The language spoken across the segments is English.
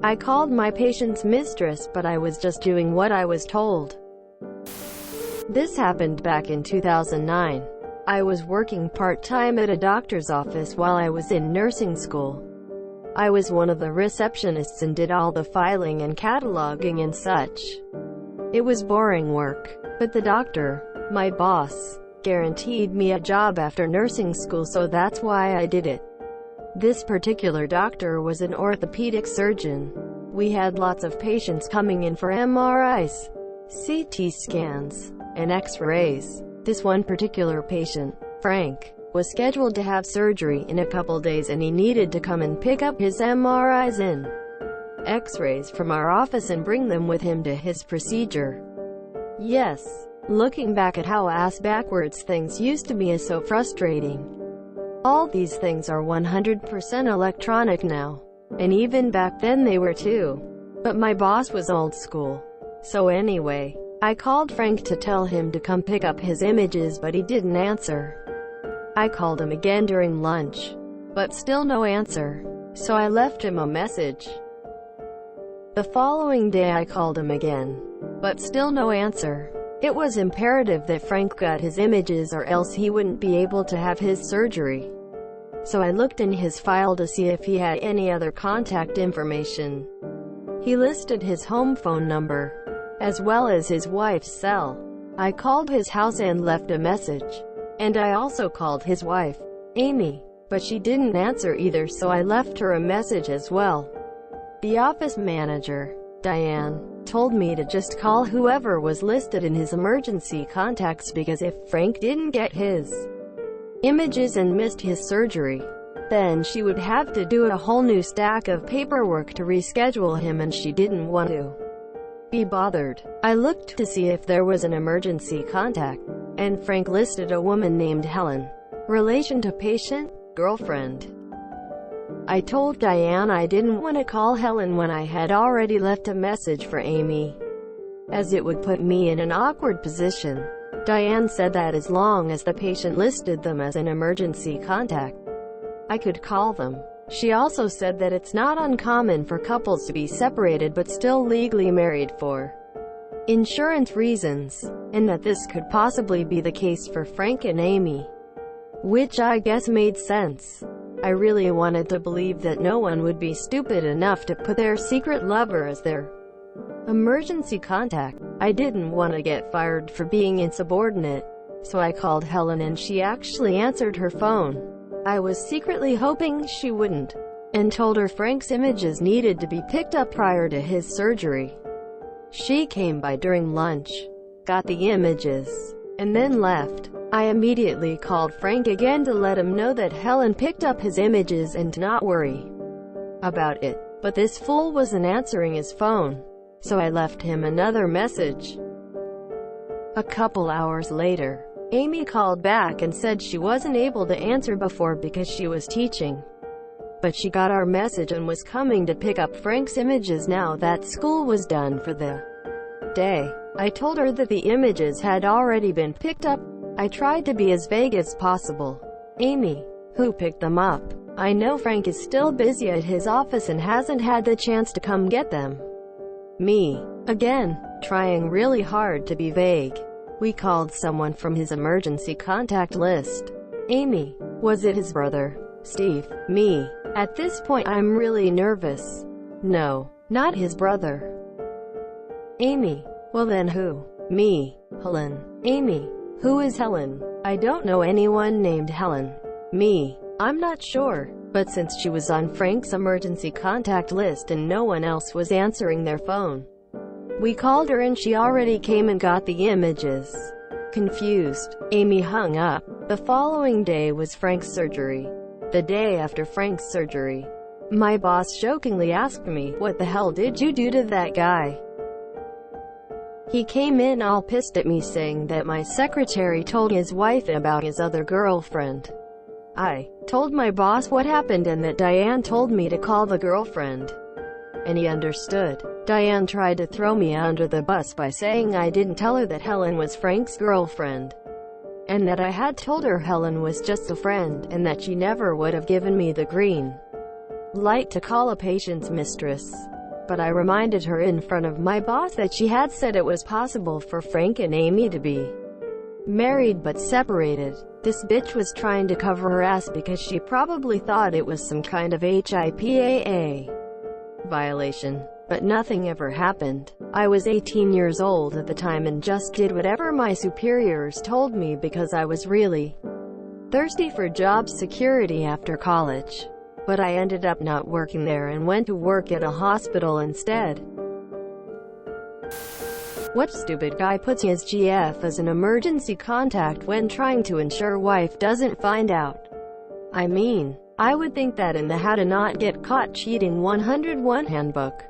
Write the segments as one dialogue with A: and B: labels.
A: I called my patient's mistress, but I was just doing what I was told. This happened back in 2009. I was working part-time at a doctor's office while I was in nursing school. I was one of the receptionists and did all the filing and cataloging and such. It was boring work, but the doctor, my boss, guaranteed me a job after nursing school, so that's why I did it. This particular doctor was an orthopedic surgeon. We had lots of patients coming in for MRIs, CT scans, and X-rays. This one particular patient, Frank, was scheduled to have surgery in a couple days, and he needed to come and pick up his MRIs and X-rays from our office and bring them with him to his procedure. Yes, looking back at how ass-backwards things used to be is so frustrating. All these things are 100% electronic now, and even back then they were too. But my boss was old school. So anyway, I called Frank to tell him to come pick up his images, but he didn't answer. I called him again during lunch, but still no answer. So I left him a message. The following day I called him again, but still no answer. It was imperative that Frank got his images or else he wouldn't be able to have his surgery. So I looked in his file to see if he had any other contact information. He listed his home phone number, as well as his wife's cell. I called his house and left a message. And I also called his wife, Amy, but she didn't answer either, so I left her a message as well. The office manager, Diane, told me to just call whoever was listed in his emergency contacts, because if Frank didn't get his images and missed his surgery, then she would have to do a whole new stack of paperwork to reschedule him, and she didn't want to be bothered. I looked to see if there was an emergency contact, and Frank listed a woman named Helen, relation to patient, girlfriend. I told Diane I didn't want to call Helen when I had already left a message for Amy, as it would put me in an awkward position. Diane said that as long as the patient listed them as an emergency contact, I could call them. She also said that it's not uncommon for couples to be separated but still legally married for insurance reasons, and that this could possibly be the case for Frank and Amy, which I guess made sense. I really wanted to believe that no one would be stupid enough to put their secret lover as their emergency contact. I didn't want to get fired for being insubordinate, so I called Helen and she actually answered her phone. I was secretly hoping she wouldn't, and told her Frank's images needed to be picked up prior to his surgery. She came by during lunch, got the images, and then left. I immediately called Frank again to let him know that Helen picked up his images and to not worry about it. But this fool wasn't answering his phone, so I left him another message. A couple hours later, Amy called back and said she wasn't able to answer before because she was teaching. But she got our message and was coming to pick up Frank's images now that school was done for the day. I told her that the images had already been picked up. I tried to be as vague as possible. Amy, who picked them up? I know Frank is still busy at his office and hasn't had the chance to come get them. Me, again, trying really hard to be vague. We called someone from his emergency contact list. Amy, was it his brother? Steve, me. At this point I'm really nervous. No, not his brother. Amy, well then who? Me, Helen. Amy, who is Helen? I don't know anyone named Helen. Me, I'm not sure, but since she was on Frank's emergency contact list and no one else was answering their phone, we called her and she already came and got the images. Confused, Amy hung up. The following day was Frank's surgery. The day after Frank's surgery, my boss jokingly asked me, "What the hell did you do to that guy?" He came in all pissed at me, saying that my secretary told his wife about his other girlfriend. I told my boss what happened and that Diane told me to call the girlfriend, and he understood. Diane tried to throw me under the bus by saying I didn't tell her that Helen was Frank's girlfriend, and that I had told her Helen was just a friend, and that she never would have given me the green light to call a patient's mistress. but I reminded her in front of my boss that she had said it was possible for Frank and Amy to be married but separated. This bitch was trying to cover her ass because she probably thought it was some kind of HIPAA violation. But nothing ever happened. I was 18 years old at the time and just did whatever my superiors told me because I was really thirsty for job security after college. But I ended up not working there and went to work at a hospital instead. What stupid guy puts his GF as an emergency contact when trying to ensure wife doesn't find out? I mean, I would think that in the How to Not Get Caught Cheating 101 handbook.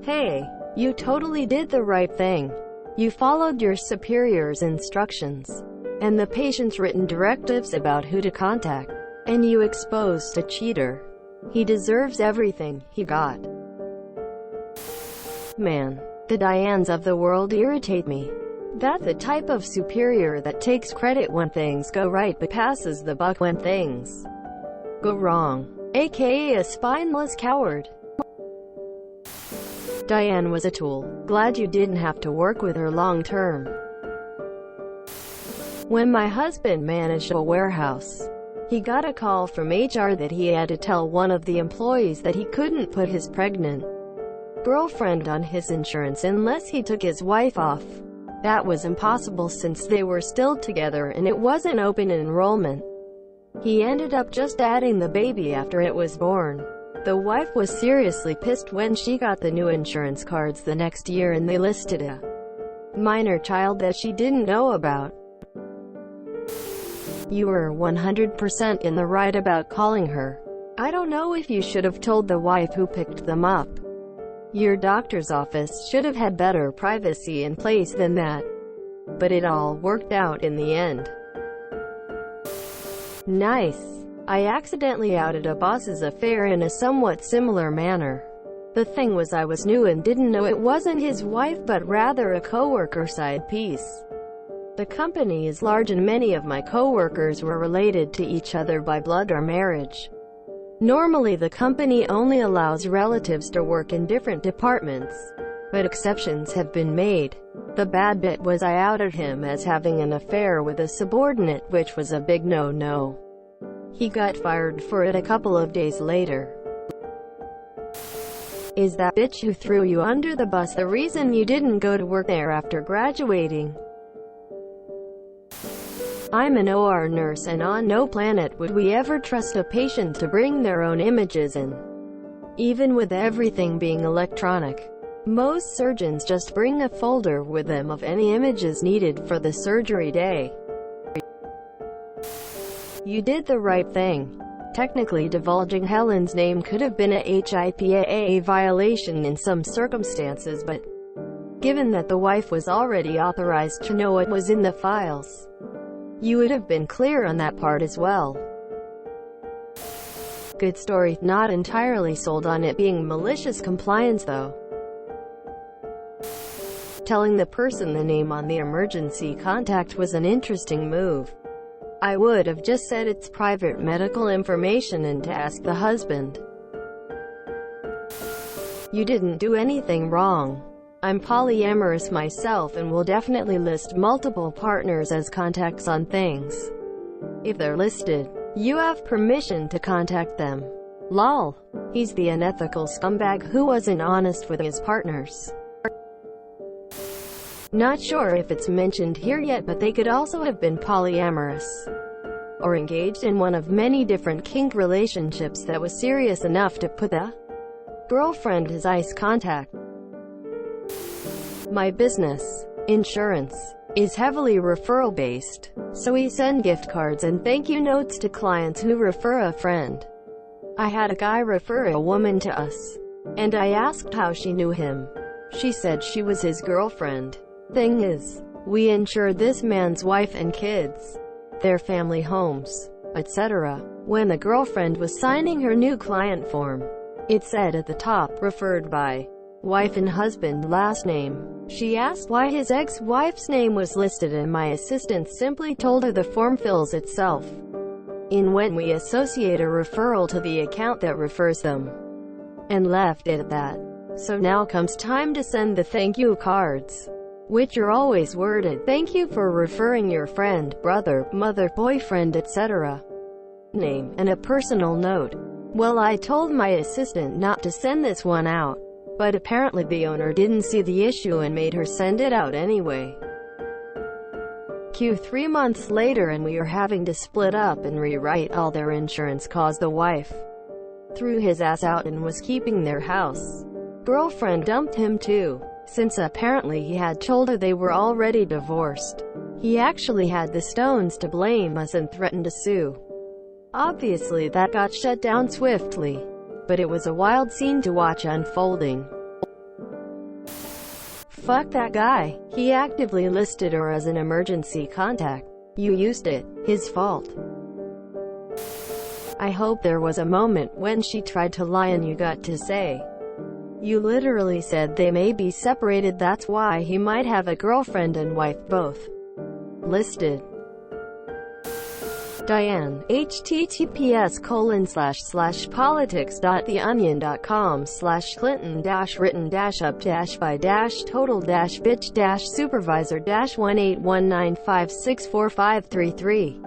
A: Hey, you totally did the right thing. You followed your superior's instructions and the patient's written directives about who to contact, and you exposed a cheater. He deserves everything he got. Man, the Dianes of the world irritate me. That's the type of superior that takes credit when things go right but passes the buck when things go wrong, aka a spineless coward. Diane was a tool. Glad you didn't have to work with her long term. When my husband managed a warehouse, he got a call from HR that he had to tell one of the employees that he couldn't put his pregnant girlfriend on his insurance unless he took his wife off. That was impossible since they were still together and it wasn't open enrollment. He ended up just adding the baby after it was born. The wife was seriously pissed when she got the new insurance cards the next year and they listed a minor child that she didn't know about. You were 100% in the right about calling her. I don't know if you should have told the wife who picked them up. Your doctor's office should have had better privacy in place than that. But it all worked out in the end. Nice. I accidentally outed a boss's affair in a somewhat similar manner. The thing was I was new and didn't know it wasn't his wife but rather a coworker side piece. The company is large and many of my coworkers were related to each other by blood or marriage. Normally the company only allows relatives to work in different departments, but exceptions have been made. The bad bit was I outed him as having an affair with a subordinate, which was a big no-no. He got fired for it a couple of days later. Is that bitch who threw you under the bus the reason you didn't go to work there after graduating? I'm an OR nurse and on no planet would we ever trust a patient to bring their own images in. Even with everything being electronic. Most surgeons just bring a folder with them of any images needed for the surgery day. You did the right thing. Technically divulging Helen's name could have been a HIPAA violation in some circumstances, but given that the wife was already authorized to know what was in the files, you would have been clear on that part as well. Good story. Not entirely sold on it being malicious compliance though. Telling the person the name on the emergency contact was an interesting move. I would have just said it's private medical information and to ask the husband. You didn't do anything wrong. I'm polyamorous myself and will definitely list multiple partners as contacts on things. If they're listed, you have permission to contact them. Lol. He's the unethical scumbag who wasn't honest with his partners. Not sure if it's mentioned here yet, but they could also have been polyamorous or engaged in one of many different kink relationships that was serious enough to put the girlfriend as ICE contact. My business, insurance, is heavily referral based, so we send gift cards and thank you notes to clients who refer a friend. I had a guy refer a woman to us, and I asked how she knew him. She said she was his girlfriend. Thing is, we insured this man's wife and kids, their family homes, etc. When the girlfriend was signing her new client form, it said at the top, referred by wife and husband last name. She asked why his ex-wife's name was listed and my assistant simply told her the form fills itself in when we associate a referral to the account that refers them. and left it at that. So now comes time to send the thank you cards, which are always worded, "Thank you for referring your friend, brother, mother, boyfriend, etc." name, and a personal note. Well, I told my assistant not to send this one out, but apparently the owner didn't see the issue and made her send it out anyway. Q 3 months later and we are having to split up and rewrite all their insurance cause the wife threw his ass out and was keeping their house. Girlfriend dumped him too, since apparently he had told her they were already divorced. He actually had the stones to blame us and threatened to sue. Obviously that got shut down swiftly, but it was a wild scene to watch unfolding. Fuck that guy. He actively listed her as an emergency contact. You used it. His fault. I hope there was a moment when she tried to lie and you got to say. You literally said they may be separated, that's why he might have a girlfriend and wife both listed. Diane, https://clinton-written-up-by-total-bit-supervisor-18195645533.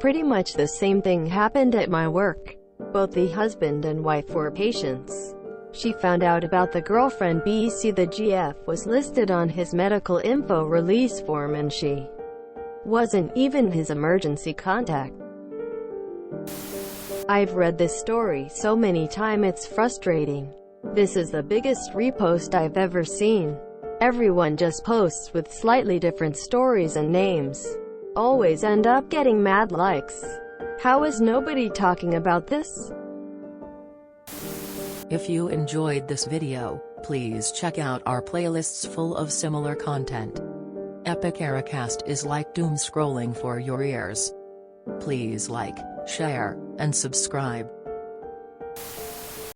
A: Pretty much the same thing happened at my work. Both the husband and wife were patients. She found out about the girlfriend BC. The GF was listed on his medical info release form and she wasn't even his emergency contact. I've read this story so many times it's frustrating. This is the biggest repost I've ever seen. Everyone just posts with slightly different stories and names. Always end up getting mad likes. How is nobody talking about this?
B: If you enjoyed this video, please check out our playlists full of similar content. Epic Ericast is like doom scrolling for your ears. Please like, share, and subscribe.